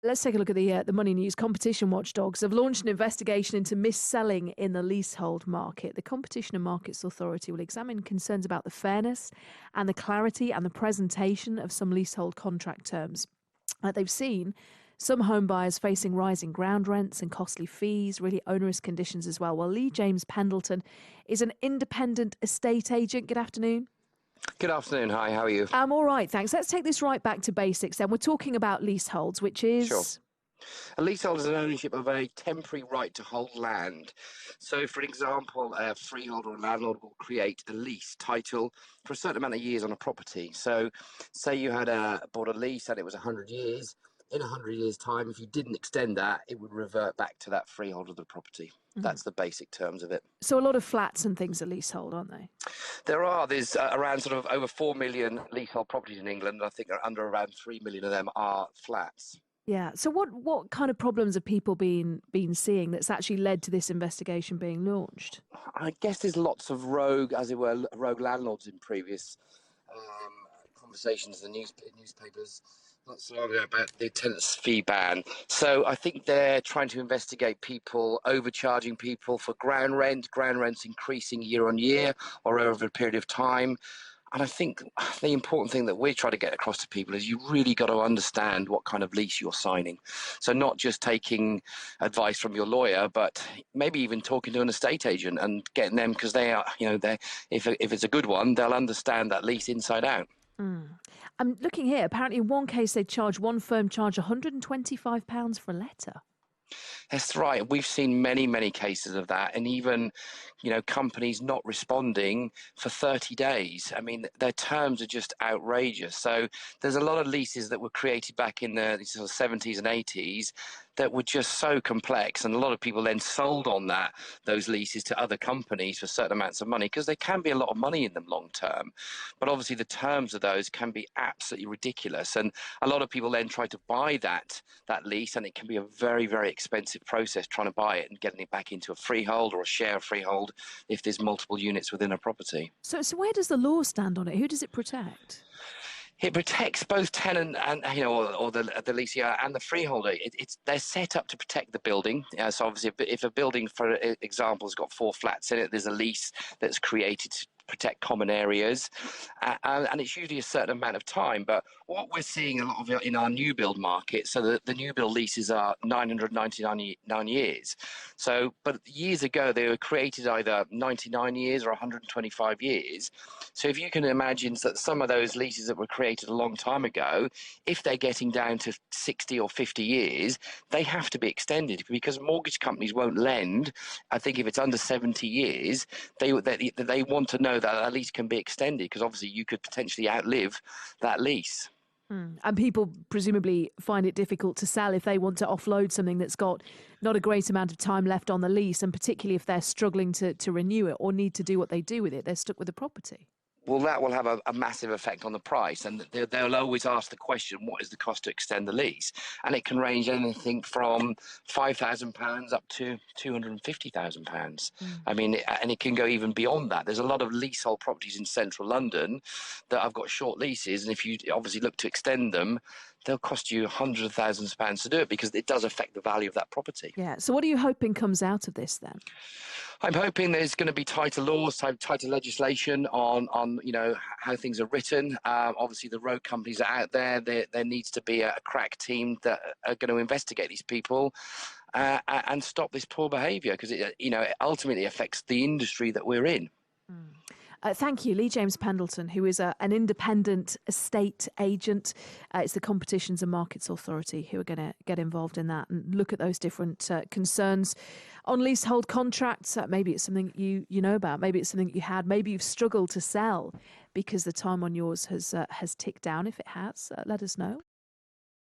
Let's take a look at the money news. Competition watchdogs have launched an investigation into mis-selling in the leasehold market. The Competition and Markets Authority will examine concerns about the fairness and the clarity and the presentation of some leasehold contract terms. They've seen some home buyers facing rising ground rents and costly fees, really onerous conditions as well. Well, Lee James Pendleton is an independent estate agent. Good afternoon. Good afternoon. Hi, how are you? I'm all right, thanks. Let's take this right back to basics then. We're talking about leaseholds, which Sure. is... A leasehold is an ownership of a temporary right to hold land. So, for example, a freeholder or landlord will create a lease title for a certain amount of years on a property. So, say you had bought a lease and it was 100 years. In 100 years' time, if you didn't extend that, it would revert back to that freeholder of the property. Mhm. That's the basic terms of it. So a lot of flats and things are leasehold, aren't they? There's around sort of over 4 million leasehold properties in England. I think under around 3 million of them are flats. Yeah. So what kind of problems have people been seeing that's actually led to this investigation being launched? I guess there's lots of rogue, as it were, rogue landlords in previous conversations in the newspapers. Lots of about the tenants' fee ban. So I think they're trying to investigate people overcharging people for ground rent. Ground rent's increasing year on year or over a period of time. And I think the important thing that we're trying to get across to people is you really got to understand what kind of lease you're signing. So not just taking advice from your lawyer, but maybe even talking to an estate agent and getting them, because they are, if it's a good one, they'll understand that lease inside out. Mm. I'm looking here. Apparently, in one case, one firm charged £125 for a letter. That's right. We've seen many, many cases of that, and even, companies not responding for 30 days. I mean, their terms are just outrageous. So there's a lot of leases that were created back in the sort of 70s and 80s that were just so complex, and a lot of people then sold on those leases to other companies for certain amounts of money because there can be a lot of money in them long term. But obviously, the terms of those can be absolutely ridiculous, and a lot of people then try to buy that lease, and it can be a very, very expensive process trying to buy it and getting it back into a freehold or a share of freehold if there's multiple units within a property. So where does the law stand on it? Who does it protect? It protects both tenant and or the leaser and the freeholder. They're set up to protect the building. So obviously, if a building, for example, has got 4 flats in it, there's a lease that's created to protect common areas, and it's usually a certain amount of time. But what we're seeing a lot of in our new build market, so the new build leases are 999 years. So, but years ago they were created either 99 years or 125 years. So if you can imagine that some of those leases that were created a long time ago, if they're getting down to 60 or 50 years, they have to be extended because mortgage companies won't lend. I think if it's under 70 years, they want to know that lease can be extended because obviously you could potentially outlive that lease. And people presumably find it difficult to sell if they want to offload something that's got not a great amount of time left on the lease, and particularly if they're struggling to renew it or need to do what they do with it, they're stuck with the property. Well, that will have a massive effect on the price, and they'll always ask the question, what is the cost to extend the lease? And it can range anything from £5,000 up to £250,000. I mean, and it can go even beyond that. There's a lot of leasehold properties in central London that have got short leases, and if you obviously look to extend them, they'll cost you hundreds of thousands of pounds to do it because it does affect the value of that property. Yeah. So what are you hoping comes out of this then? I'm hoping there's going to be tighter laws, tighter legislation on how things are written. Obviously, the road companies are out there. There needs to be a crack team that are going to investigate these people and stop this poor behaviour because it ultimately affects the industry that we're in. Thank you, Lee James Pendleton, who is an independent estate agent. It's the Competitions and Markets Authority who are going to get involved in that and look at those different concerns on leasehold contracts. Maybe it's something you know about. Maybe it's something you had. Maybe you've struggled to sell because the time on yours has ticked down. If it has, let us know.